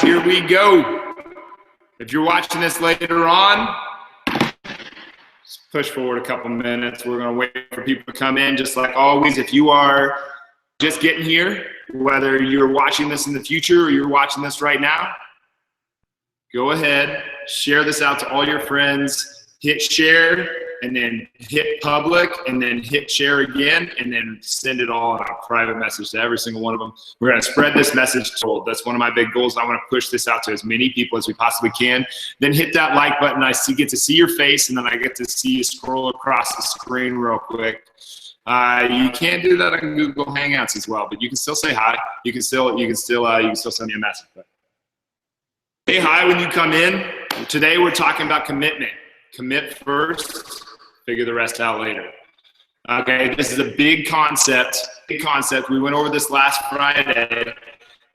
here we go. If you're watching this later on, just push forward a couple minutes. We're going to wait for people to come in. Just like always, if you are just getting here, whether you're watching this in the future or you're watching this right now, go ahead, share this out to all your friends, hit share, and then hit public, and then hit share again, and then send it all in a private message to every single one of them. We're going to spread this message. That's one of my big goals. I want to push this out to as many people as we possibly can. Then hit that like button. I get to see your face, and then I get to see you scroll across the screen real quick. You can't do that on Google Hangouts as well, but you can still say hi. You can still send me a message. But say hi when you come in. Today we're talking about commitment. Commit first, figure the rest out later. Okay, this is a big concept. We went over this last Friday.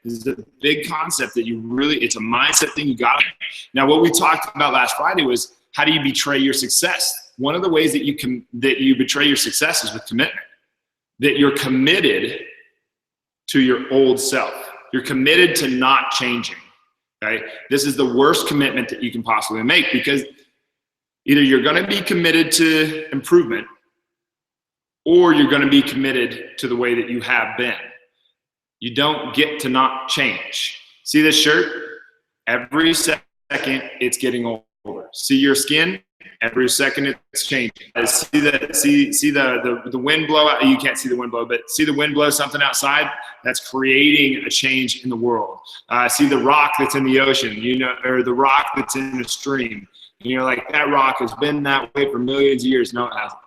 This is a big concept that it's a mindset thing you got. Now, what we talked about last Friday was how do you betray your success? One of the ways that you betray your success is with commitment. That you're committed to your old self. You're committed to not changing. Okay, this is the worst commitment that you can possibly make, because either you're going to be committed to improvement, or you're going to be committed to the way that you have been. You don't get to not change. See this shirt? Every second it's getting older. See your skin? Every second it's changing. See the wind blow out. You can't see the wind blow, but see the wind blow something outside? That's creating a change in the world. See the rock that's in the ocean, or the rock that's in the stream. And you're like, that rock has been that way for millions of years. No, it hasn't.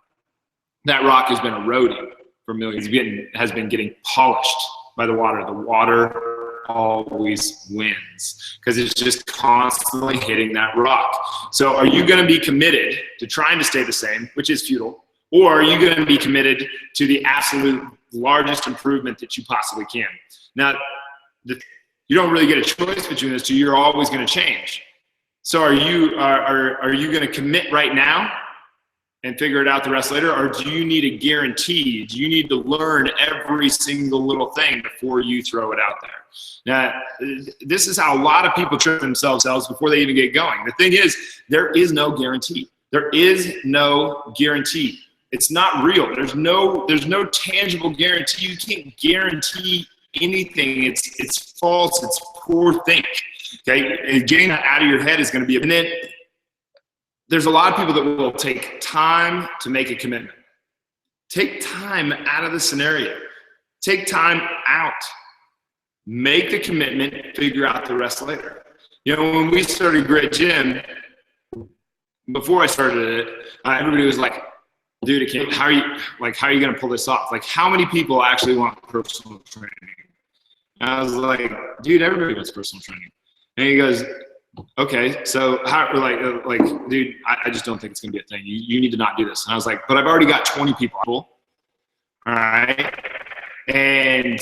That rock has been eroding for millions. Has been getting polished by the water. The water always wins because it's just constantly hitting that rock. So are you going to be committed to trying to stay the same, which is futile, or are you going to be committed to the absolute largest improvement that you possibly can? Now, you don't really get a choice between those two. You're always going to change. So are you going to commit right now and figure it out the rest later, or do you need a guarantee? Do you need to learn every single little thing before you throw it out there? Now, this is how a lot of people trick themselves before they even get going. The thing is, there is no guarantee. There is no guarantee. It's not real. There's no tangible guarantee. You can't guarantee anything. It's false. It's poor think. Okay, and getting that out of your head is going to be, and then there's a lot of people that will take time to make a commitment. Take time out of the scenario. Take time out. Make the commitment, figure out the rest later. When we started Grit Gym, before I started it, everybody was like, dude, how are you going to pull this off? Like, how many people actually want personal training? And I was like, dude, everybody wants personal training. And he goes, okay, so how, dude, I just don't think it's going to be a thing. You need to not do this. And I was like, but I've already got 20 people. All right. And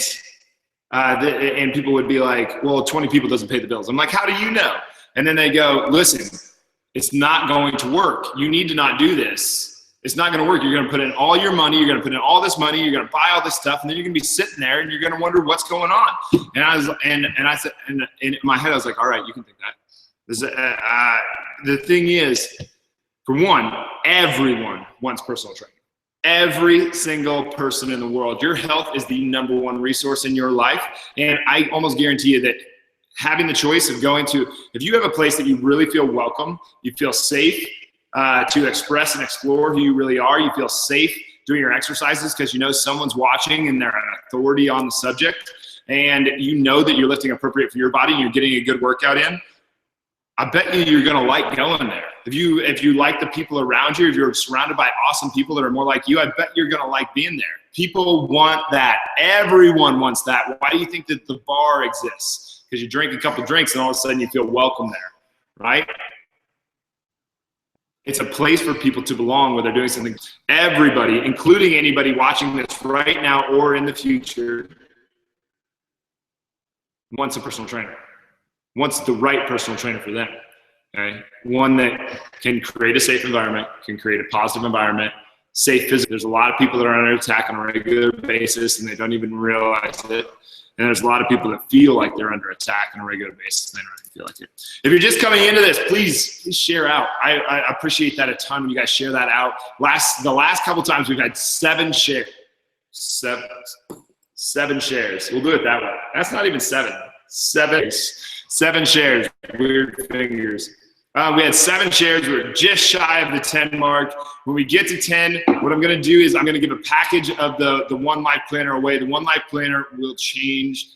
people would be like, well, 20 people doesn't pay the bills. I'm like, how do you know? And then they go, listen, it's not going to work. You need to not do this. It's not going to work. You're going to put in all your money. You're going to put in all this money. You're going to buy all this stuff, and then you're going to be sitting there, and you're going to wonder what's going on. And I said, in my head, I was like, all right, you can think that. The thing is, for one, everyone wants personal training. Every single person in the world. Your health is the number one resource in your life, and I almost guarantee you that having the choice of going to, if you have a place that you really feel welcome, you feel safe, to express and explore who you really are. You feel safe doing your exercises because someone's watching and they're an authority on the subject, and that you're lifting appropriate for your body and you're getting a good workout in. I bet you're going to like going there. If you like the people around you, if you're surrounded by awesome people that are more like you, I bet you're going to like being there. People want that. Everyone wants that. Why do you think that the bar exists? Because you drink a couple drinks and all of a sudden you feel welcome there, right? It's a place for people to belong where they're doing something. Everybody, including anybody watching this right now or in the future, wants a personal trainer. Wants the right personal trainer for them. Okay? One that can create a safe environment, can create a positive environment, safe physical. There's a lot of people that are under attack on a regular basis and they don't even realize it. And there's a lot of people that feel like they're under attack on a regular basis and they don't even feel like it. If you're just coming into this, please share out. I appreciate that a ton when you guys share that out. The last couple times we've had 7 shares. 7 shares. We'll do it that way. That's not even 7. 7 shares. Weird fingers. We had 7 shares. We were just shy of the 10 mark. When we get to 10, what I'm going to do is I'm going to give a package of the One Life Planner away. The One Life Planner will change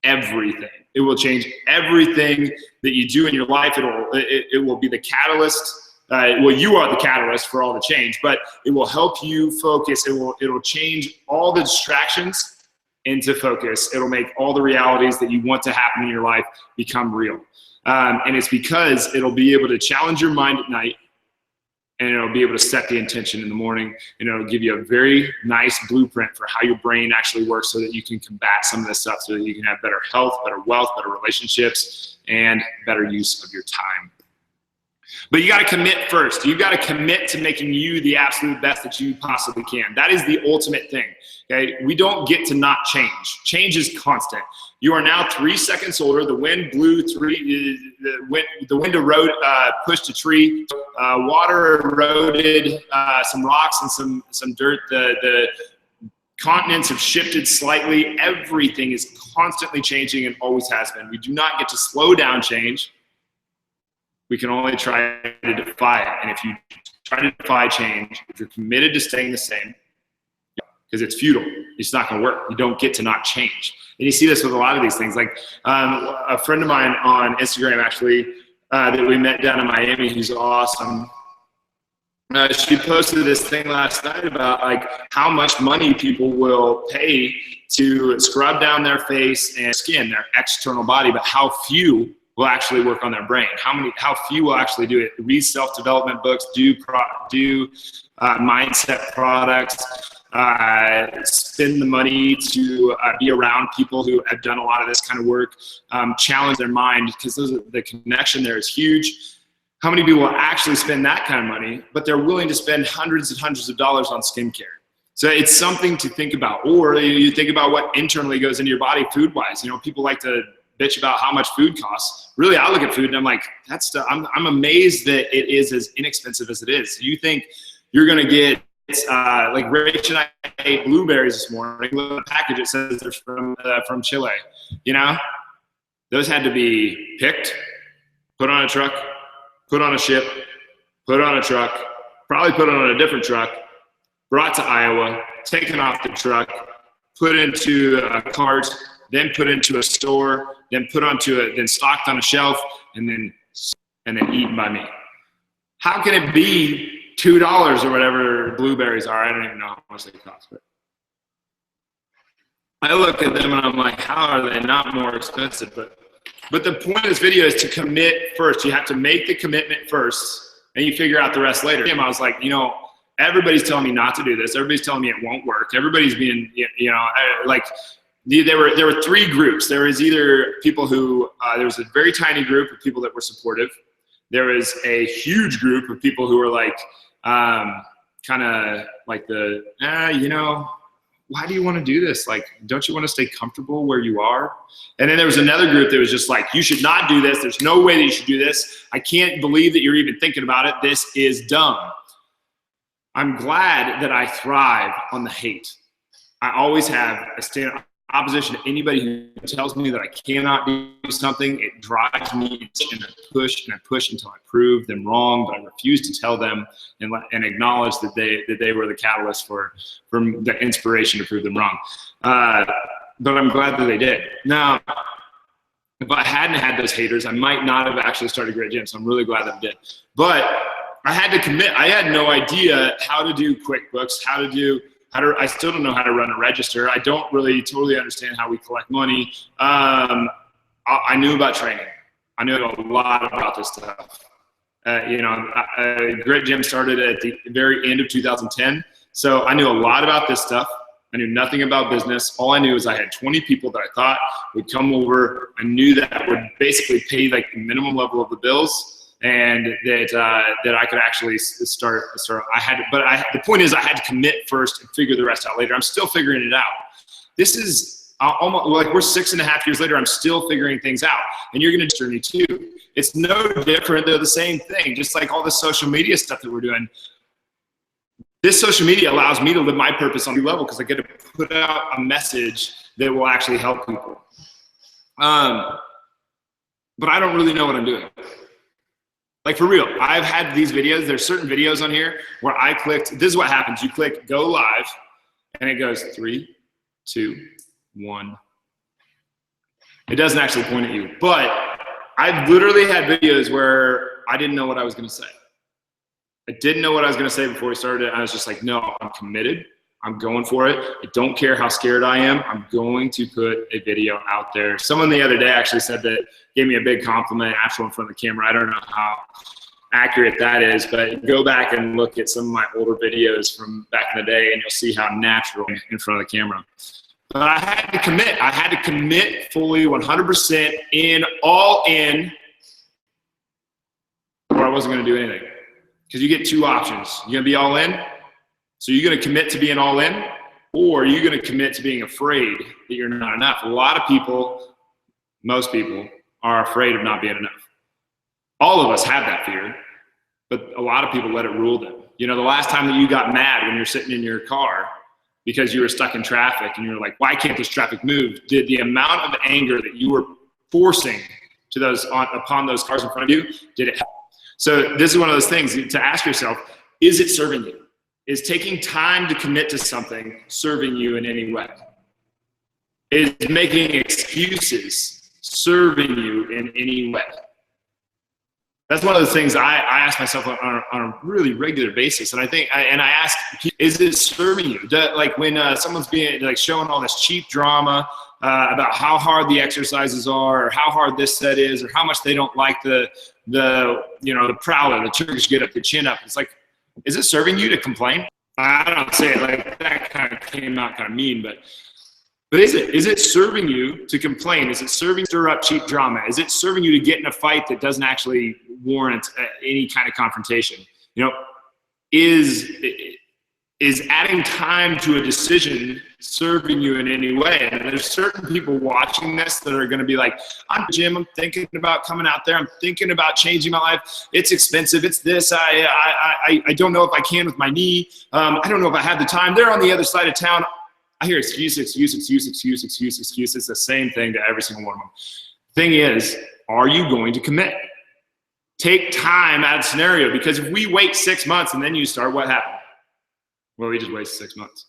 everything. It will change everything that you do in your life. It will be the catalyst. Well, you are the catalyst for all the change, but it will help you focus. It'll change all the distractions into focus. It'll make all the realities that you want to happen in your life become real. And it's because it'll be able to challenge your mind at night, and it'll be able to set the intention in the morning, and it'll give you a very nice blueprint for how your brain actually works so that you can combat some of this stuff, so that you can have better health, better wealth, better relationships, and better use of your time. But you got to commit first. You got to commit to making you the absolute best that you possibly can. That is the ultimate thing. Okay, we don't get to not change. Change is constant. You are now 3 seconds older. The wind blew the wind pushed a tree. Water eroded some rocks and some dirt. The continents have shifted slightly. Everything is constantly changing and always has been. We do not get to slow down change. We can only try to defy it. And if you try to defy change, if you're committed to staying the same, because it's futile, it's not going to work. You don't get to not change. And you see this with a lot of these things. Like a friend of mine on Instagram, actually, that we met down in Miami, who's awesome. She posted this thing last night about like how much money people will pay to scrub down their face and skin, their external body, but how few will actually work on their brain. How few will actually do it? Read self-development books, do mindset products, spend the money to be around people who have done a lot of this kind of work, challenge their mind, because the connection there is huge. How many people will actually spend that kind of money, but they're willing to spend hundreds and hundreds of dollars on skincare? So it's something to think about. Or you think about what internally goes into your body food-wise. You know, people like to bitch about how much food costs. Really, I look at food and I'm like, that's stuff. I'm amazed that it is as inexpensive as it is. You think you're gonna get like Rach and I ate blueberries this morning. Look at the package, it says they're from Chile. You know, those had to be picked, put on a truck, put on a ship, put on a truck, probably put on a different truck, brought to Iowa, taken off the truck, put into a cart, then put into a store, then then stocked on a shelf, and then eaten by me. How can it be $2 or whatever blueberries are? I don't even know how much they cost. But I look at them and I'm like, how are they not more expensive? But the point of this video is to commit first. You have to make the commitment first, and you figure out the rest later. I was like, you know, everybody's telling me not to do this. Everybody's telling me it won't work. Everybody's being, you know, like. There were 3 groups. There was either people who, there was a very tiny group of people that were supportive. There was a huge group of people who were like, kind of like you know, why do you want to do this? Like, don't you want to stay comfortable where you are? And then there was another group that was just like, you should not do this. There's no way that you should do this. I can't believe that you're even thinking about it. This is dumb. I'm glad that I thrive on the hate. I always have. I stand opposition to anybody who tells me that I cannot do something. It drives me, and I push until I prove them wrong, but I refuse to tell them and acknowledge that they were the catalyst for the inspiration to prove them wrong. But I'm glad that they did. Now, if I hadn't had those haters, I might not have actually started Grit Gym, so I'm really glad that I did. But I had to commit. I had no idea how to do QuickBooks, I still don't know how to run a register. I don't really totally understand how we collect money. I knew about training. I knew a lot about this stuff. You know, Grit Gym started at the very end of 2010. So I knew a lot about this stuff. I knew nothing about business. All I knew is I had 20 people that I thought would come over. I knew that would basically pay like the minimum level of the bills. and that I could actually start. The point is I had to commit first and figure the rest out later. I'm still figuring it out. This is almost like we're 6.5 years later. I'm still figuring things out, and you're going to journey too. It's no different. They're the same thing. Just like all the social media stuff that we're doing. This social media allows me to live my purpose on a level because I get to put out a message that will actually help people. But I don't really know what I'm doing. Like for real, I've had these videos. There's certain videos on here where I clicked. This is what happens. You click go live, and it goes 3, 2, 1. It doesn't actually point at you. But I've literally had videos where I didn't know what I was going to say. I didn't know what I was going to say before we started it. I was just like, no, I'm committed. I'm going for it. I don't care how scared I am. I'm going to put a video out there. Someone the other day actually said that, gave me a big compliment actually in front of the camera. I don't know how accurate that is, but go back and look at some of my older videos from back in the day and you'll see how natural in front of the camera. But I had to commit. I had to commit fully 100% all in, or I wasn't going to do anything. Because you get two options. You're going to be all in. So you're going to commit to being all in, or you're going to commit to being afraid that you're not enough. A lot of people, most people, are afraid of not being enough. All of us have that fear, but a lot of people let it rule them. You know, the last time that you got mad when you're sitting in your car because you were stuck in traffic and you were like, why can't this traffic move? Did the amount of anger that you were forcing to upon those cars in front of you, did it help? So this is one of those things to ask yourself, is it serving you? Is taking time to commit to something serving you in any way? Is making excuses serving you in any way? That's one of the things I ask myself on a really regular basis. And I ask, is it serving you? Like when someone's being like showing all this cheap drama about how hard the exercises are, or how hard this set is, or how much they don't like the prowler, the Turkish get up, the chin up. It's like, is it serving you to complain? I don't say it like that, kind of came out kind of mean, but is it serving you to complain? Is it serving to stir up cheap drama? Is it serving you to get in a fight that doesn't actually warrant any kind of confrontation? You know, is adding time to a decision serving you in any way? And there's certain people watching this that are going to be like, I'm Jim, I'm thinking about coming out there. I'm thinking about changing my life. It's expensive. It's this. I don't know if I can with my knee. I don't know if I have the time. They're on the other side of town. I hear excuse. It's the same thing to every single one of them. Thing is, are you going to commit? Take time out of the scenario, because if we wait 6 months and then you start, what happened? Well, we just wasted 6 months.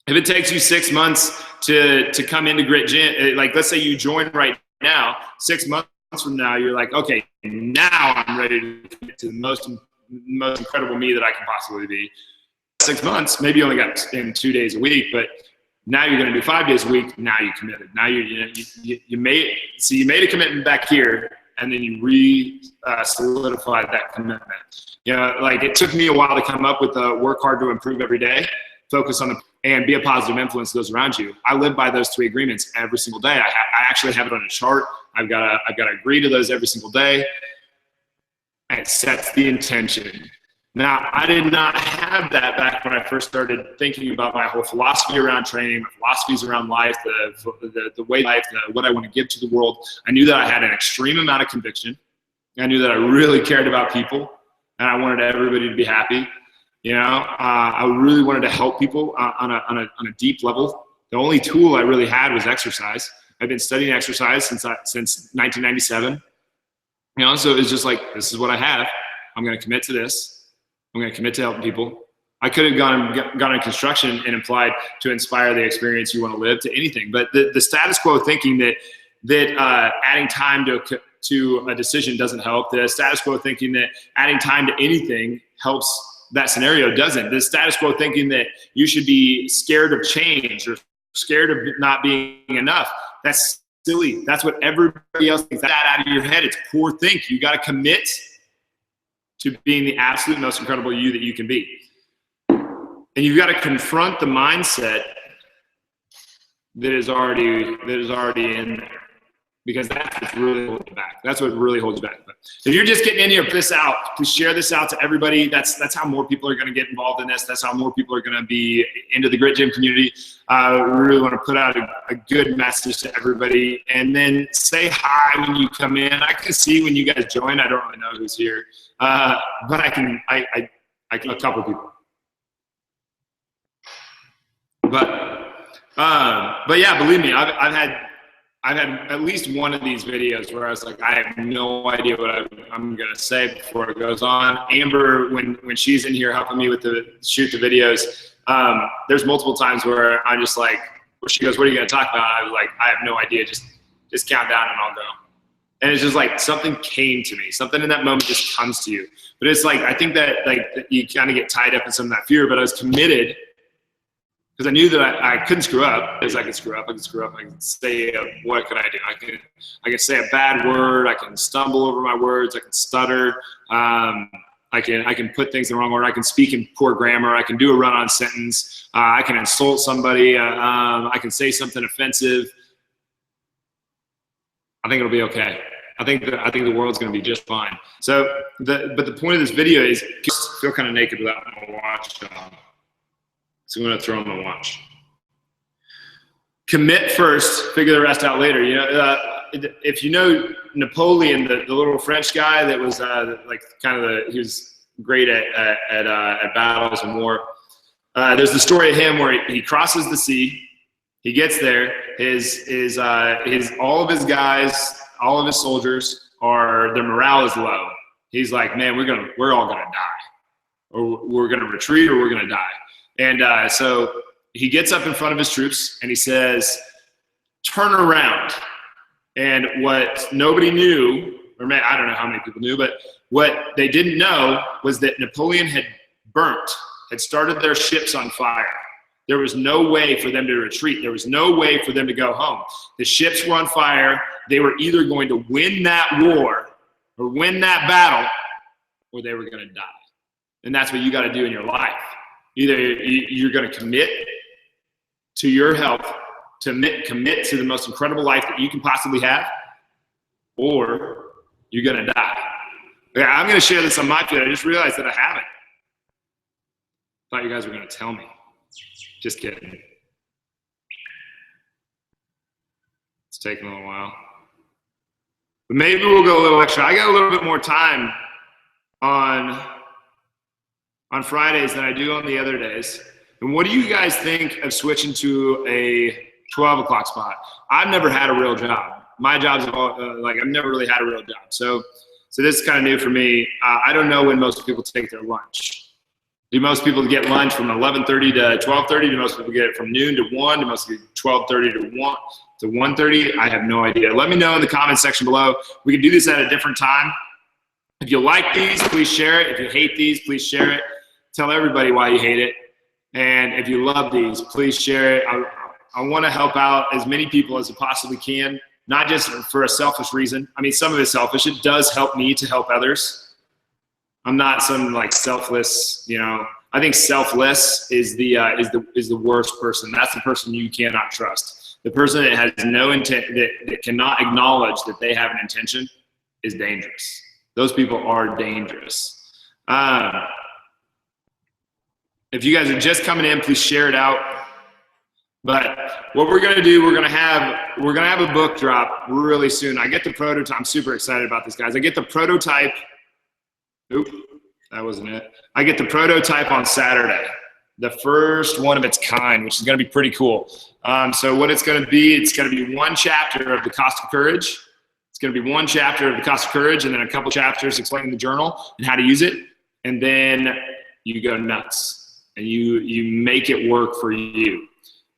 If it takes you 6 months to come into Grit Gym, like let's say you join right now, 6 months from now, you're like, okay, now I'm ready to commit to the most incredible me that I can possibly be. 6 months, maybe you only got in 2 days a week, but now you're going to do 5 days a week. Now you committed. Now you made a commitment back here, and then you solidified that commitment. You know, like it took me a while to come up with the work hard to improve every day, focus on and be a positive influence to those around you. I live by those 3 agreements every single day. I actually have it on a chart. I've got to agree to those every single day. And it sets the intention. Now, I did not have that back when I first started thinking about my whole philosophy around training, my philosophies around life, the way life, what I want to give to the world. I knew that I had an extreme amount of conviction. I knew that I really cared about people, and I wanted everybody to be happy. You know, I really wanted to help people on a deep level. The only tool I really had was exercise. I've been studying exercise since 1997. You know, so it was just like, this is what I have. I'm going to commit to this. I'm going to commit to helping people. I could have gone in construction and applied to inspire the experience you want to live to anything. But the status quo thinking that adding time to a decision doesn't help. The status quo thinking that adding time to anything helps that scenario doesn't. The status quo thinking that you should be scared of change or scared of not being enough. That's silly. That's what everybody else thinks. That out of your head. It's poor think. You got to commit to being the absolute most incredible you that you can be. And you've got to confront the mindset that is already in there. because that's what's really holding you back. That's what really holds you back. But if you're just getting in here, put this out, please share this out to everybody. That's how more people are going to get involved in this. That's how more people are going to be into the Grit Gym community. We really want to put out a good message to everybody, and then say hi when you come in. I can see when you guys join. I don't really know who's here, but I can a couple people. But yeah, believe me, I've had at least one of these videos where I was like, I have no idea what I'm gonna say before it goes on. Amber, when she's in here helping me with shoot the videos, there's multiple times where I'm just like, where she goes, "What are you gonna talk about?" I was like, I have no idea. Just count down and I'll go. And it's just like something came to me. Something in that moment just comes to you. But it's like, I think that like you kind of get tied up in some of that fear. But I was committed, because I knew that I couldn't screw up. Because I could screw up. I can say, what could I do? I can say a bad word. I can stumble over my words. I can stutter. I can put things in the wrong order. I can speak in poor grammar. I can do a run-on sentence. I can insult somebody. I can say something offensive. I think it'll be okay. I think the world's going to be just fine. So, but the point of this video is, I feel kind of naked without my watch on. So I'm going to throw on my watch. Commit first, figure the rest out later. You know, if you know Napoleon, the little French guy that was he was great at battles and war. There's the story of him where he crosses the sea. He gets there. All of his guys, all of his soldiers their morale is low. He's like, man, we're all gonna die, or we're gonna retreat, or we're gonna die. And so he gets up in front of his troops and he says, turn around. And what nobody knew, or I don't know how many people knew, but what they didn't know was that Napoleon had started their ships on fire. There was no way for them to retreat. There was no way for them to go home. The ships were on fire. They were either going to win that war or win that battle, or they were going to die. And that's what you got to do in your life. Either you're going to commit to your health, commit to the most incredible life that you can possibly have, or you're going to die. Yeah, I'm going to share this on my feed. I just realized that I haven't. Thought you guys were going to tell me. Just kidding. It's taking a little while. But maybe we'll go a little extra. I got a little bit more time on Fridays than I do on the other days. And what do you guys think of switching to a 12 o'clock spot? I've never had a real job. My job's I've never really had a real job. So this is kind of new for me. I don't know when most people take their lunch. Do most people get lunch from 11:30 to 12:30? Do most people get it from noon to 1? Do most people get 12:30 to 1:30? I have no idea. Let me know in the comment section below. We can do this at a different time. If you like these, please share it. If you hate these, please share it. Tell everybody why you hate it. And if you love these, please share it. I want to help out as many people as I possibly can, not just for a selfish reason. I mean, some of it's selfish. It does help me to help others. I'm not some like selfless, you know. I think selfless is the worst person. That's the person you cannot trust. The person that has no intent, that cannot acknowledge that they have an intention, is dangerous. Those people are dangerous. If you guys are just coming in, please share it out. But what we're gonna do, we're gonna have a book drop really soon. I get the prototype. I'm super excited about this, guys. I get the prototype. Oop, that wasn't it. I get the prototype on Saturday, the first one of its kind, which is going to be pretty cool. So what it's going to be one chapter of The Cost of Courage. It's going to be one chapter of The Cost of Courage, and then a couple chapters explaining the journal and how to use it. And then you go nuts and you make it work for you.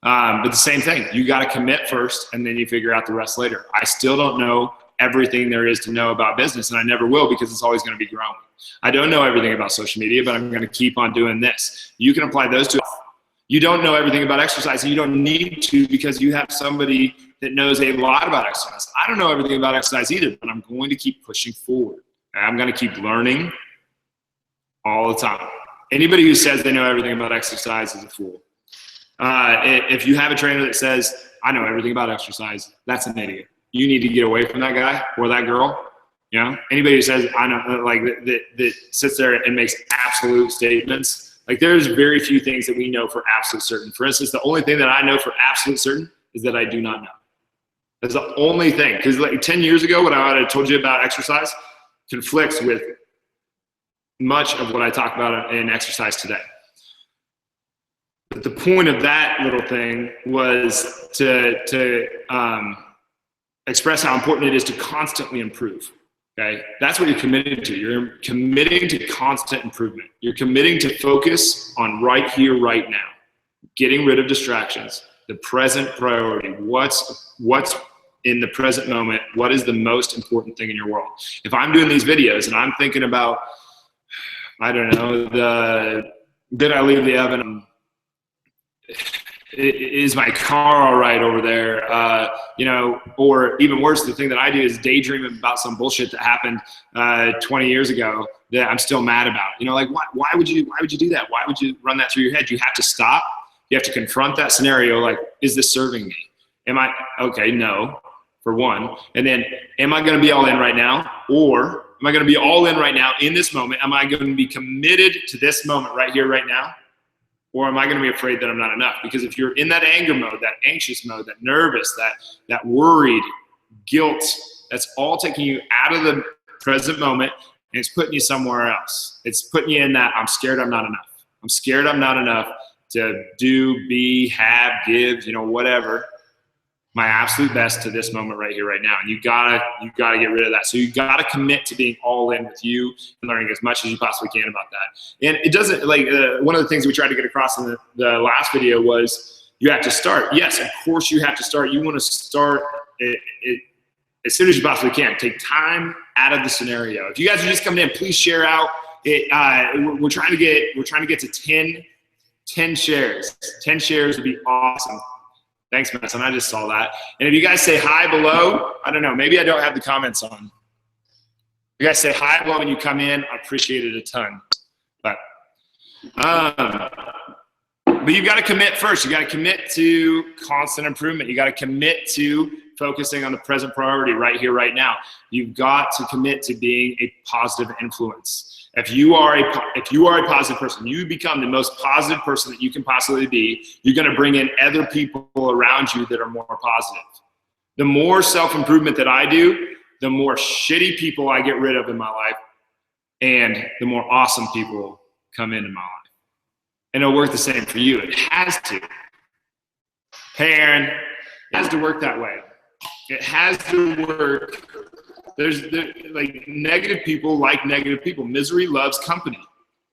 But the same thing, you got to commit first, and then you figure out the rest later. I still don't know everything there is to know about business, and I never will, because it's always going to be growing. I don't know everything about social media, but I'm going to keep on doing this. You can apply those to it. You don't know everything about exercise, and you don't need to, because you have somebody that knows a lot about exercise. I don't know everything about exercise either, but I'm going to keep pushing forward. I'm going to keep learning all the time. Anybody who says they know everything about exercise is a fool. If you have a trainer that says, I know everything about exercise, that's an idiot. you need to get away from that guy or that girl. You know, anybody who says, I know, like that sits there and makes absolute statements. Like there's very few things that we know for absolute certain. For instance, the only thing that I know for absolute certain is that I do not know. That's the only thing. Because like 10 years ago, what I had told you about exercise conflicts with much of what I talk about in exercise today. But the point of that little thing was to express how important it is to constantly improve. Okay, that's what you're committed to. You're committing to constant improvement. You're committing to focus on right here, right now, getting rid of distractions, the present priority. What's in the present moment? What is the most important thing in your world? If I'm doing these videos and I'm thinking about, I don't know, did I leave the oven? Is my car all right over there? You know, or even worse, the thing that I do is daydream about some bullshit that happened 20 years ago that I'm still mad about. You know, like why would you do that? Why would you run that through your head? You have to stop. You have to confront that scenario. Like, is this serving me? Am I okay? No, for one. And then, am I going to be all in right now, or am I going to be all in right now in this moment? Am I going to be committed to this moment right here, right now? Or am I going to be afraid that I'm not enough? Because if you're in that anger mode, that anxious mode, that nervous, that worried, guilt, that's all taking you out of the present moment, and it's putting you somewhere else. It's putting you in that I'm scared I'm not enough. I'm scared I'm not enough to do, be, have, give, you know, whatever, my absolute best to this moment right here, right now. And you gotta get rid of that. So you gotta commit to being all in with you and learning as much as you possibly can about that. And it doesn't, like, one of the things we tried to get across in the last video was you have to start. Yes, of course you have to start. You want to start it as soon as you possibly can. Take time out of the scenario. If you guys are just coming in, please share out. We're trying to get to 10 shares. 10 shares would be awesome. Thanks, Madison. I just saw that. And if you guys say hi below, I don't know, maybe I don't have the comments on. If you guys say hi below when you come in, I appreciate it a ton. But you've got to commit first. You got to commit to constant improvement. You got to commit to focusing on the present priority right here, right now. You've got to commit to being a positive influence. If you are a positive person, you become the most positive person that you can possibly be, you're going to bring in other people around you that are more positive. The more self-improvement that I do, the more shitty people I get rid of in my life, and the more awesome people come into my life. And it'll work the same for you. It has to. Hey, Aaron, it has to work that way. It has to work. There's like negative people like negative people. Misery loves company.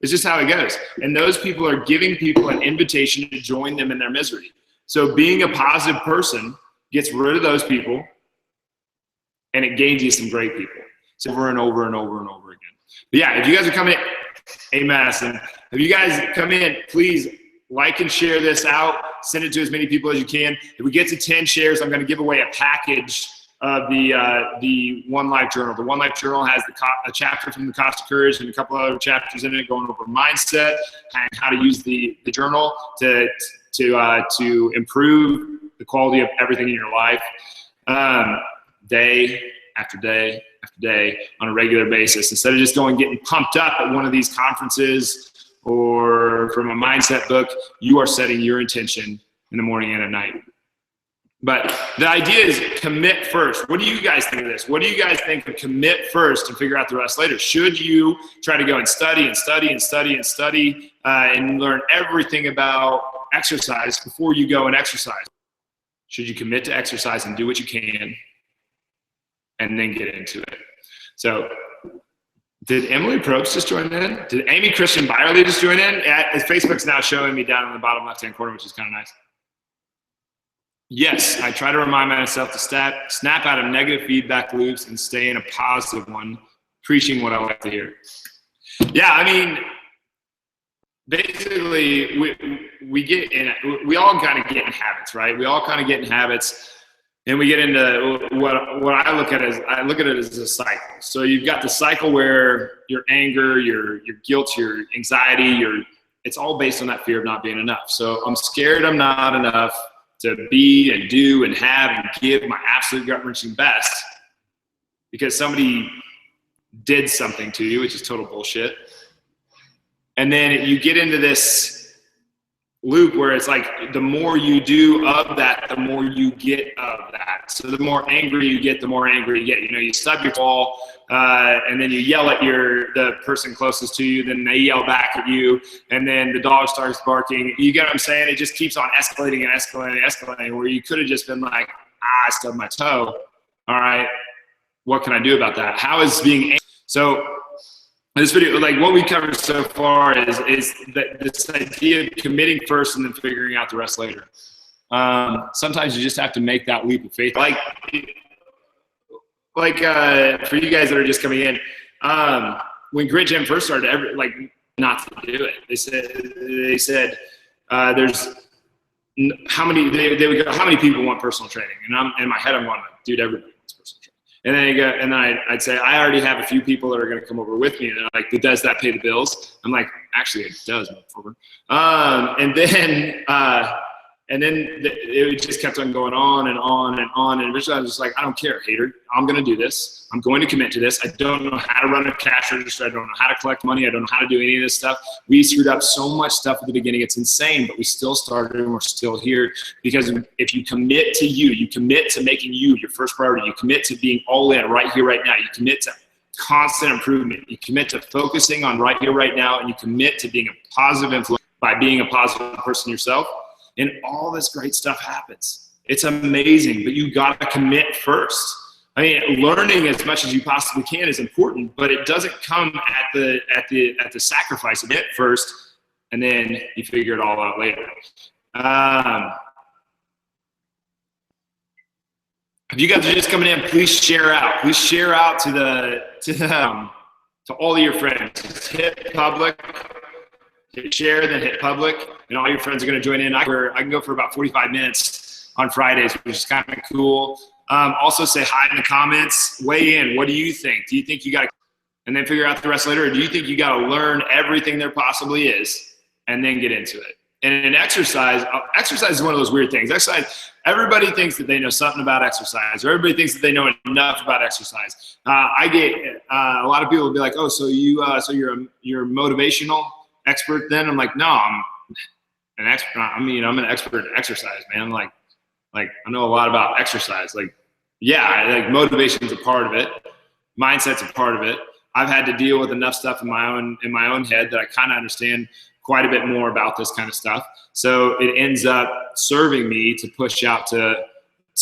It's just how it goes. And those people are giving people an invitation to join them in their misery. So being a positive person gets rid of those people, and it gains you some great people. It's over and over and over and over again. But yeah, if you guys are coming in, hey Madison, if you guys come in, please like and share this out. Send it to as many people as you can. If we get to 10 shares, I'm going to give away a package of the One Life Journal. The One Life Journal has a chapter from The Cost of Courage and a couple other chapters in it going over mindset and how to use the journal to improve the quality of everything in your life, day after day after day on a regular basis. Instead of just getting pumped up at one of these conferences or from a mindset book, you are setting your intention in the morning and at night. But the idea is commit first. What do you guys think of this? What do you guys think of commit first and figure out the rest later? Should you try to go and study and study and study and study and learn everything about exercise before you go and exercise? Should you commit to exercise and do what you can and then get into it? So did Emily Probst just join in? Did Amy Christian Byerly just join in? Facebook's now showing me down in the bottom left-hand corner, which is kind of nice. Yes, I try to remind myself to snap out of negative feedback loops and stay in a positive one, preaching what I like to hear. Yeah, I mean, basically, we all kind of get in habits, right? We all kind of get in habits, and we get into what I look at it as a cycle. So you've got the cycle where your anger, your guilt, your anxiety, it's all based on that fear of not being enough. So I'm scared I'm not enough to be and do and have and give my absolute gut-wrenching best because somebody did something to you, which is total bullshit. And then you get into this loop where it's like the more you do of that, the more you get of that. So the more angry you get, the more angry you get. You know, you stub your ball, and then you yell at the person closest to you, then they yell back at you, and then the dog starts barking. You get what I'm saying? It just keeps on escalating and escalating and escalating, where you could have just been like, I stubbed my toe. All right, what can I do about that? How is being angry? So this video, like what we covered so far is that this idea of committing first and then figuring out the rest later. Sometimes you just have to make that leap of faith. Like for you guys that are just coming in, when Grit Gym first started, not to do it. They said there's how many they would go, how many people want personal training? And I'm in my head, I'm going, dude, everybody wants personal training. And then I'd say, I already have a few people that are going to come over with me. And they're like, but does that pay the bills? I'm like, actually, it does, motherfucker. And then it just kept on going on and on and on. And eventually I was just like, I don't care, hater. I'm going to do this. I'm going to commit to this. I don't know how to run a cash register. I don't know how to collect money. I don't know how to do any of this stuff. We screwed up so much stuff at the beginning. It's insane, but we still started and we're still here because if you commit to you commit to making you your first priority. You commit to being all in right here, right now. You commit to constant improvement. You commit to focusing on right here, right now, and you commit to being a positive influence by being a positive person yourself. And all this great stuff happens. It's amazing, but you got to commit first. I mean, learning as much as you possibly can is important, but it doesn't come at the sacrifice of it first, and then you figure it all out later. If you guys are just coming in, please share out. Please share out to all of your friends. Just hit public. Hit share, then hit public, and all your friends are going to join in. I can go for about 45 minutes on Fridays, which is kind of cool. Also say hi in the comments. Weigh in. What do you think? Do you think you got to – and then figure out the rest later? Or do you think you got to learn everything there possibly is and then get into it? And in exercise is one of those weird things. Exercise, everybody thinks that they know something about exercise, or everybody thinks that they know enough about exercise. I get a lot of people will be like, oh, so you're a motivational – expert then? I'm like, no, I'm an expert. I'm an expert in exercise, man. Like I know a lot about exercise. Like, yeah, like motivation's a part of it. Mindset's a part of it. I've had to deal with enough stuff in my own head that I kind of understand quite a bit more about this kind of stuff. So it ends up serving me to push out to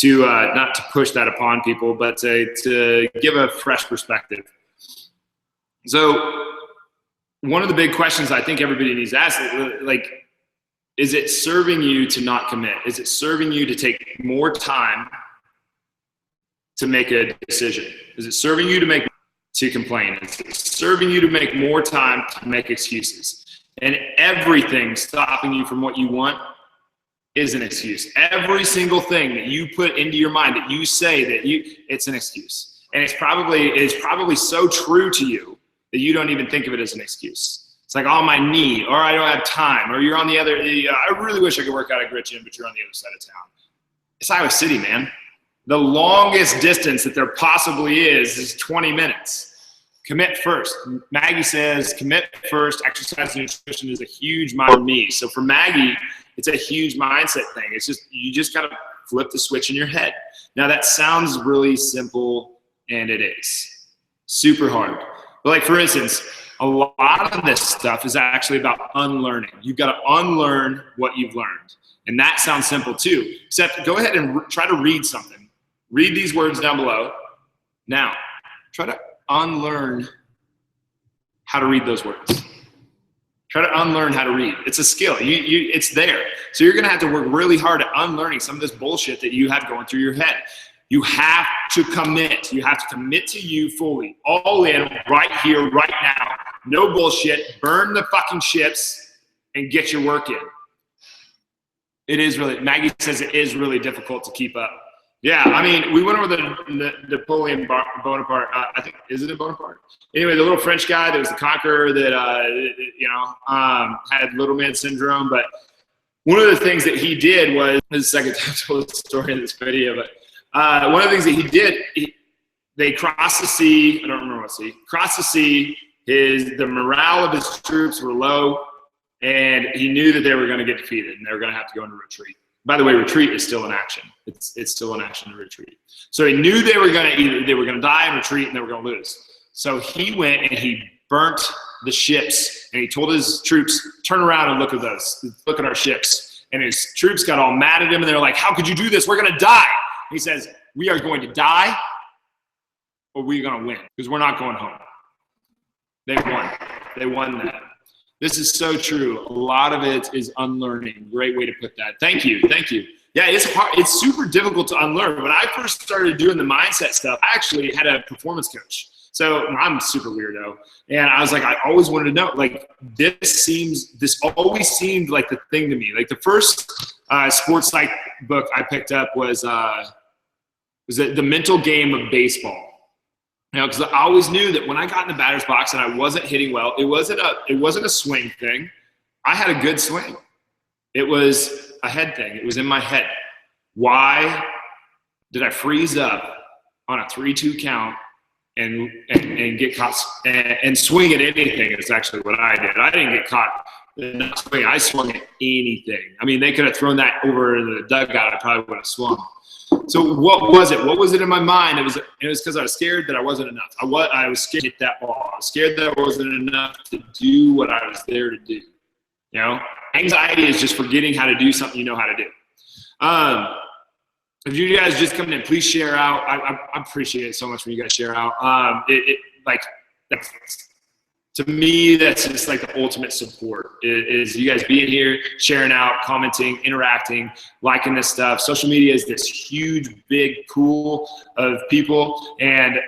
not to push that upon people, but to give a fresh perspective. So one of the big questions I think everybody needs to ask, like, is it serving you to not commit? Is it serving you to take more time to make a decision? Is it serving you to complain? Is it serving you to make more time to make excuses? And everything stopping you from what you want is an excuse. Every single thing that you put into your mind, that you say it's an excuse. And it's probably so true to you that you don't even think of it as an excuse. It's like, oh, my knee, or I don't have time, or you're on the other, I really wish I could work out at Grit Gym, but you're on the other side of town. It's Iowa City, man. The longest distance that there possibly is 20 minutes. Commit first. Maggie says, commit first. Exercise and nutrition is a huge mindset for me. So for Maggie, it's a huge mindset thing. It's just, you just got to flip the switch in your head. Now that sounds really simple, and it is super hard. But like, for instance, a lot of this stuff is actually about unlearning. You've got to unlearn what you've learned. And that sounds simple too, except go ahead and try to read something. Read these words down below. Now, try to unlearn how to read those words. Try to unlearn how to read. It's a skill. It's there. So you're going to have to work really hard at unlearning some of this bullshit that you have going through your head. You have to commit. You have to commit to you fully, all in, right here, right now. No bullshit. Burn the fucking ships and get your work in. It is really, Maggie says it is really difficult to keep up. Yeah, I mean, we went over the Napoleon Bonaparte. I think, is it a Bonaparte? Anyway, the little French guy that was the conqueror that, had little man syndrome, but one of the things that he did was, this is the second time I told the story in this video, but one of the things that he did, they crossed the sea. I don't remember what sea. Crossed the sea. The morale of his troops were low, and he knew that they were going to get defeated and they were going to have to go into retreat. By the way, retreat is still in action. It's still in action to retreat. So he knew they were going to die in retreat and they were going to lose. So he went and he burnt the ships, and he told his troops, turn around and look at those. Look at our ships. And his troops got all mad at him, and they're like, how could you do this? We're going to die. He says, we are going to die, or we're going to win, because we're not going home. They won. They won that. This is so true. A lot of it is unlearning. Great way to put that. Thank you. Thank you. Yeah, it's hard. It's super difficult to unlearn. When I first started doing the mindset stuff, I actually had a performance coach. So I'm super weirdo. And I was like, I always wanted to know, like, this always seemed like the thing to me. Like the first sports psych book I picked up was The Mental Game of Baseball. You know, because I always knew that when I got in the batter's box and I wasn't hitting well, it wasn't a swing thing. I had a good swing. It was a head thing. It was in my head. Why did I freeze up on a 3-2 count and get caught and swing at anything? Is actually what I did. I didn't get caught not swinging. I swung at anything. I mean, they could have thrown that over in the dugout. I probably would have swung. So what was it? What was it in my mind? It was because I was scared that I wasn't enough. I was scared to hit that ball. I was scared that I wasn't enough to do what I was there to do. You know, anxiety is just forgetting how to do something you know how to do. If you guys just come in, please share out. I appreciate it so much when you guys share out. To me, that's just like the ultimate support is you guys being here, sharing out, commenting, interacting, liking this stuff. Social media is this huge, big pool of people. And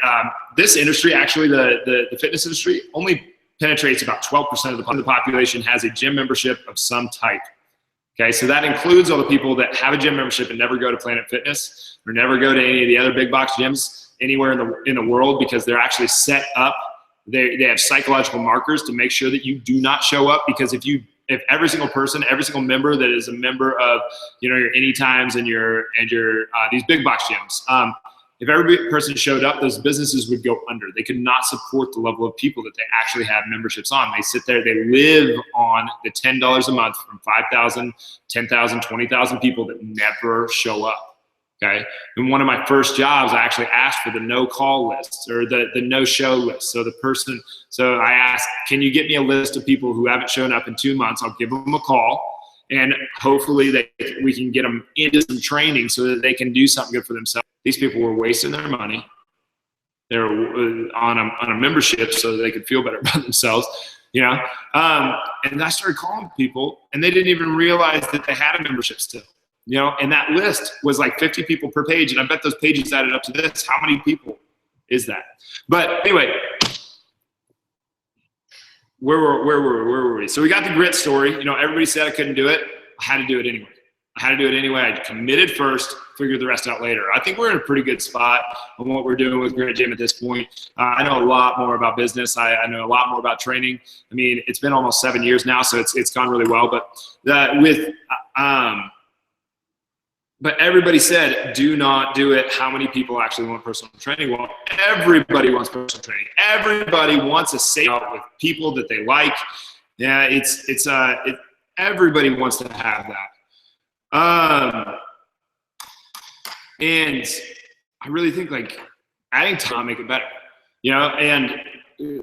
this industry, actually the fitness industry, only penetrates about 12% of the population has a gym membership of some type. Okay, so that includes all the people that have a gym membership and never go to Planet Fitness or never go to any of the other big box gyms anywhere in the world, because they're actually set up. They have psychological markers to make sure that you do not show up, because if every single person, every single member that is a member of, you know, your Anytimes and your these big box gyms, if every person showed up, those businesses would go under. They could not support the level of people that they actually have memberships on. They sit there, they live on the $10 a month from 5,000, 10,000, 20,000 people that never show up. Okay. In one of my first jobs, I actually asked for the no-call list or the no-show list. So I asked, can you get me a list of people who haven't shown up in 2 months? I'll give them a call, and hopefully we can get them into some training so that they can do something good for themselves. These people were wasting their money. They were on a membership so that they could feel better about themselves, you know. And I started calling people, and they didn't even realize that they had a membership still. You know, and that list was like 50 people per page, and I bet those pages added up to this. How many people is that? But anyway, where were we? So we got the grit story. You know, everybody said I couldn't do it. I had to do it anyway. I committed first, figured the rest out later. I think we're in a pretty good spot on what we're doing with Grit Gym at this point. I know a lot more about business. I know a lot more about training. I mean, it's been almost 7 years now, so it's gone really well. But everybody said, do not do it. How many people actually want personal training? Well, everybody wants personal training. Everybody wants a safe out with people that they like. Yeah, everybody wants to have that. And I really think like adding time make it better, you know, and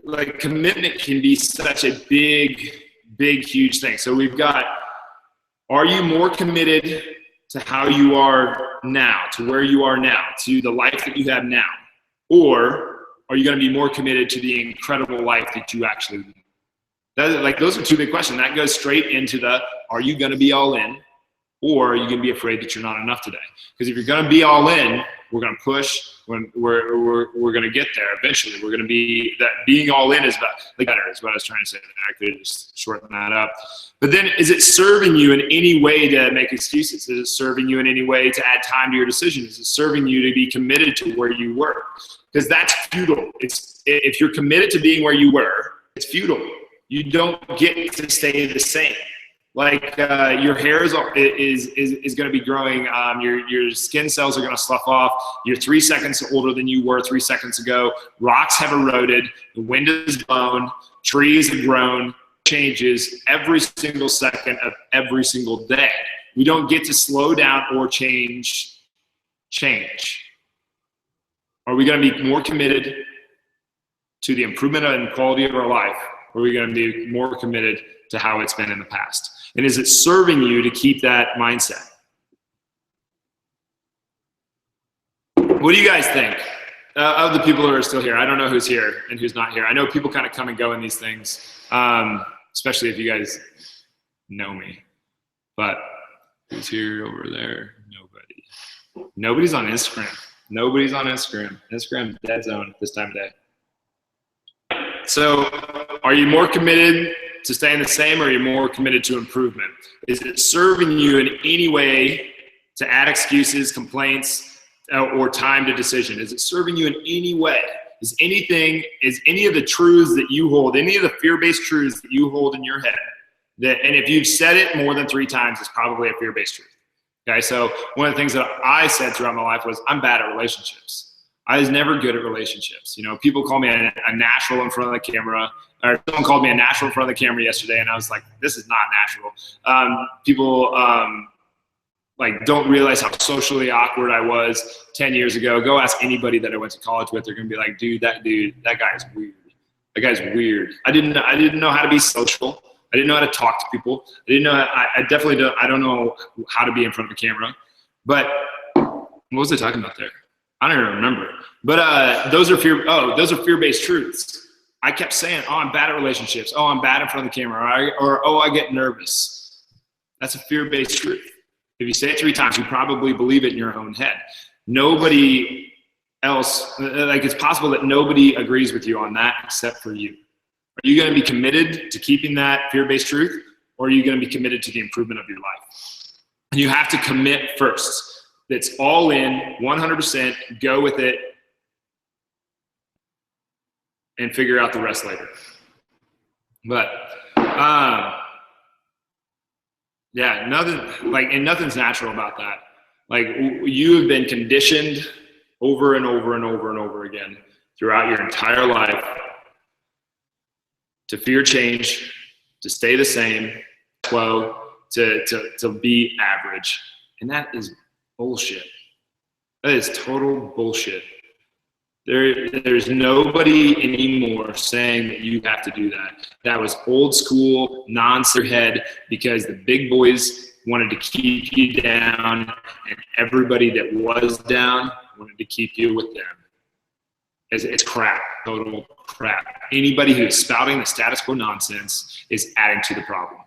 like commitment can be such a big, huge thing. So we've got, are you more committed to how you are now, to where you are now, to the life that you have now? Or are you going to be more committed to the incredible life that you actually live? Those are two big questions. That goes straight into are you going to be all in, or are you going to be afraid that you're not enough today? Because if you're going to be all in, we're going to push. We're going to get there eventually. We're going to be that being all in is better is what I was trying to say. I could just shorten that up. But then, is it serving you in any way to make excuses? Is it serving you in any way to add time to your decision? Is it serving you to be committed to where you were? Because that's futile. If you're committed to being where you were, it's futile. You don't get to stay the same. Like your hair is going to be growing. Your skin cells are going to slough off. You're 3 seconds older than you were 3 seconds ago. Rocks have eroded. The wind is blown. Trees have grown. Changes every single second of every single day. We don't get to slow down or change. Are we going to be more committed to the improvement and quality of our life? Or are we going to be more committed to how it's been in the past? And is it serving you to keep that mindset? What do you guys think of the people who are still here? I don't know who's here and who's not here. I know people kind of come and go in these things, especially if you guys know me. But who's here over there? Nobody. Nobody's on Instagram. Nobody's on Instagram. Instagram dead zone this time of day. So are you more committed to staying the same, or are you more committed to improvement? Is it serving you in any way to add excuses, complaints, or time to decision? Is it serving you in any way? Is any of the truths that you hold, any of the fear-based truths that you hold in your head, and if you've said it more than 3 times, it's probably a fear-based truth. Okay, so one of the things that I said throughout my life was, I'm bad at relationships. I was never good at relationships. You know, people call me a natural in front of the camera, or someone called me a natural in front of the camera yesterday, and I was like, this is not natural. People like don't realize how socially awkward I was 10 years ago. Go ask anybody that I went to college with. They're gonna be like, dude, that guy is weird. That guy's weird. I didn't know how to be social. I didn't know how to talk to people. I don't know how to be in front of a camera. But what was I talking about there? I don't even remember. But those are fear-based truths. I kept saying, oh, I'm bad at relationships. Oh, I'm bad in front of the camera. Or oh, I get nervous. That's a fear-based truth. If you say it 3 times, you probably believe it in your own head. Nobody else, like it's possible that nobody agrees with you on that except for you. Are you going to be committed to keeping that fear-based truth, or are you going to be committed to the improvement of your life? And you have to commit first. It's all in, 100%, go with it, and figure out the rest later. But, yeah, nothing's natural about that. Like, you have been conditioned over and over and over and over again throughout your entire life to fear change, to stay the same, slow, to be average. And that is bullshit. That is total bullshit. There's nobody anymore saying that you have to do that. That was old school nonsense head, because the big boys wanted to keep you down, and everybody that was down wanted to keep you with them. It's crap, total crap. Anybody who is spouting the status quo nonsense is adding to the problem.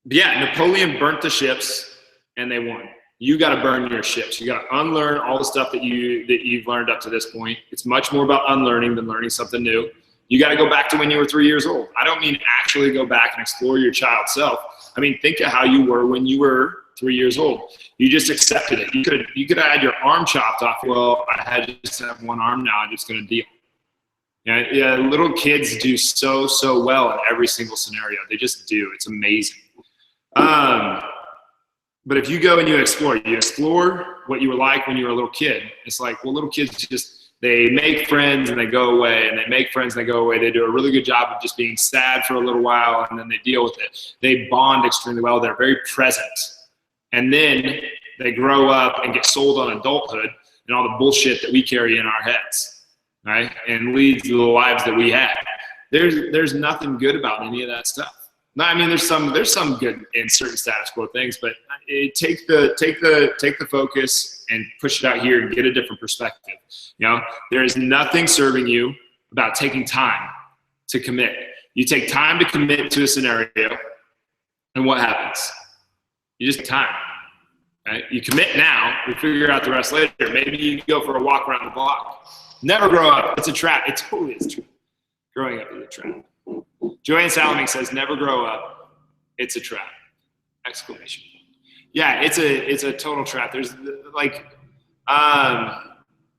Yeah, Napoleon burnt the ships and they won. You got to burn your ships. You got to unlearn all the stuff that you've learned up to this point. It's much more about unlearning than learning something new. You got to go back to when you were 3 years old. I don't mean actually go back and explore your child self. I mean, think of how you were when you were 3 years old. You just accepted it. You could have had your arm chopped off. Well, I just have one arm now. I'm just going to deal. Yeah, little kids do so well in every single scenario. They just do. It's amazing. But if you go and you explore what you were like when you were a little kid. It's like, well, little kids they make friends and they go away, and they make friends and they go away. They do a really good job of just being sad for a little while, and then they deal with it. They bond extremely well. They're very present. And then they grow up and get sold on adulthood and all the bullshit that we carry in our heads, right? And leads to the lives that we have. There's nothing good about any of that stuff. No, I mean, there's some good in certain status quo things, but take the focus and push it out here and get a different perspective. You know, there is nothing serving you about taking time to commit. You take time to commit to a scenario, and what happens? You just time. Right? You commit now, you figure out the rest later. Maybe you go for a walk around the block. Never grow up. It's a trap. It totally is true. Growing up is a trap. Joanne Salaming says, never grow up. It's a trap. Exclamation. Yeah, it's a total trap. There's like,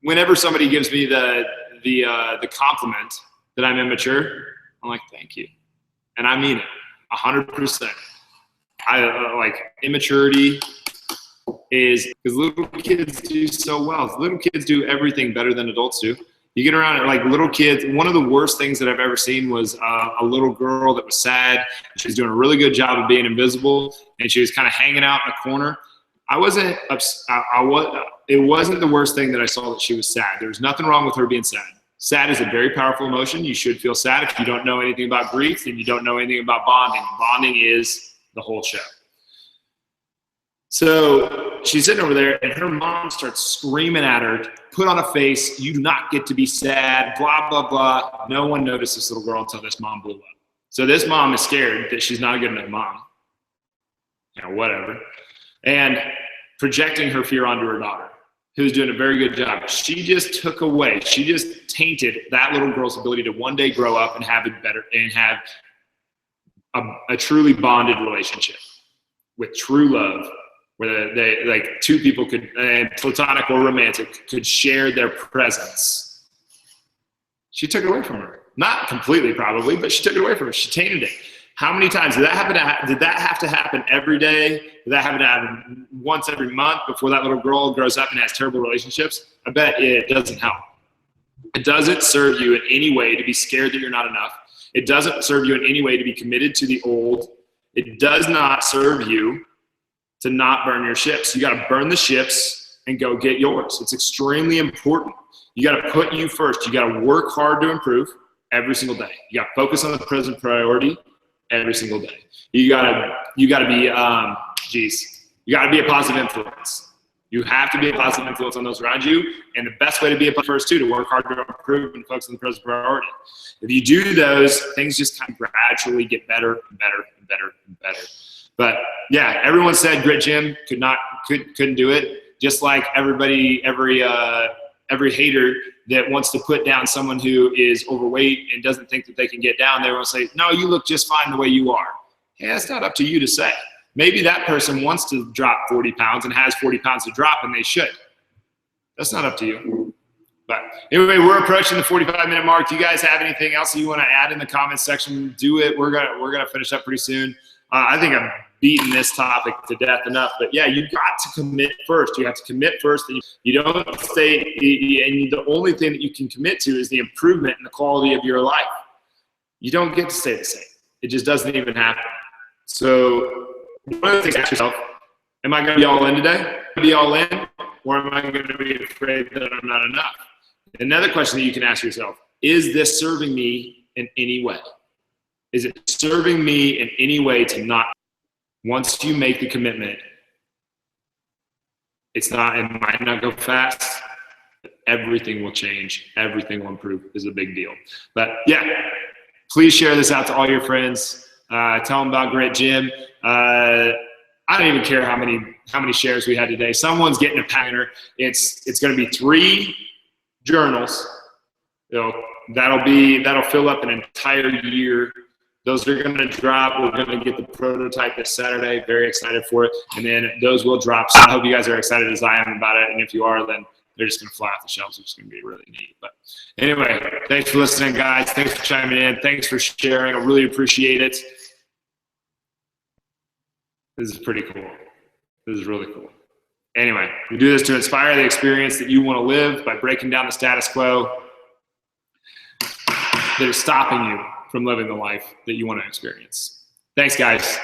whenever somebody gives me the compliment that I'm immature, I'm like, thank you. And I mean it, 100%. Like immaturity is because little kids do so well. Little kids do everything better than adults do. You get around like little kids. One of the worst things that I've ever seen was a little girl that was sad. She was doing a really good job of being invisible, and she was kind of hanging out in a corner. I wasn't. It wasn't the worst thing that I saw that she was sad. There was nothing wrong with her being sad. Sad is a very powerful emotion. You should feel sad. If you don't know anything about grief, then you don't know anything about bonding. Bonding is the whole show. So she's sitting over there, and her mom starts screaming at her, put on a face, you do not get to be sad, blah, blah, blah. No one noticed this little girl until this mom blew up. So this mom is scared that she's not a good enough mom. You know, whatever. And projecting her fear onto her daughter, who's doing a very good job. She just took away, she just tainted that little girl's ability to one day grow up and have it better and have a truly bonded relationship with true love, where they like two people could, platonic or romantic, could share their presence. She took it away from her. Not completely probably, but she took it away from her. She tainted it. How many times did that happen? Did that have to happen every day? Did that have to happen once every month before that little girl grows up and has terrible relationships? I bet it doesn't help. It doesn't serve you in any way to be scared that you're not enough. It doesn't serve you in any way to be committed to the old. It does not serve you to not burn your ships. You got to burn the ships and go get yours. It's extremely important. You got to put you first. You got to work hard to improve every single day. You got to focus on the present priority every single day. You got to be, you got to be a positive influence. You have to be a positive influence on those around you. And the best way to be a first too, to work hard to improve and focus on the present priority. If you do those, things just kind of gradually get better and better and better and better. But yeah, everyone said Grit Gym couldn't do it. Just like every hater that wants to put down someone who is overweight and doesn't think that they can get down, they will say, no, you look just fine the way you are. Yeah, it's not up to you to say. Maybe that person wants to drop 40 pounds and has 40 pounds to drop, and they should. That's not up to you. But anyway, we're approaching the 45-minute mark. Do you guys have anything else that you want to add in the comments section? Do it. We're gonna finish up pretty soon. I think I've beaten this topic to death enough. But yeah, you got to commit first. You have to commit first. And you don't stay. And the only thing that you can commit to is the improvement in the quality of your life. You don't get to stay the same. It just doesn't even happen. So one of the things, ask yourself, am I going to be all in today? Am I going to be all in, or am I going to be afraid that I'm not enough? Another question that you can ask yourself, is this serving me in any way? Is it serving me in any way to not? Once you make the commitment, it might not go fast. Everything will change. Everything will improve. Is a big deal. But yeah, please share this out to all your friends. Tell them about Grit Gym. I don't even care how many shares we had today. Someone's getting a painter. It's going to be 3 journals. That'll fill up an entire year. Those are going to drop. We're going to get the prototype this Saturday. Very excited for it. And then those will drop. So I hope you guys are excited as I am about it. And if you are, then they're just going to fly off the shelves. It's going to be really neat. But anyway, thanks for listening, guys. Thanks for chiming in. Thanks for sharing. I really appreciate it. This is pretty cool. This is really cool. Anyway, we do this to inspire the experience that you want to live by breaking down the status quo that is stopping you from living the life that you want to experience. Thanks, guys.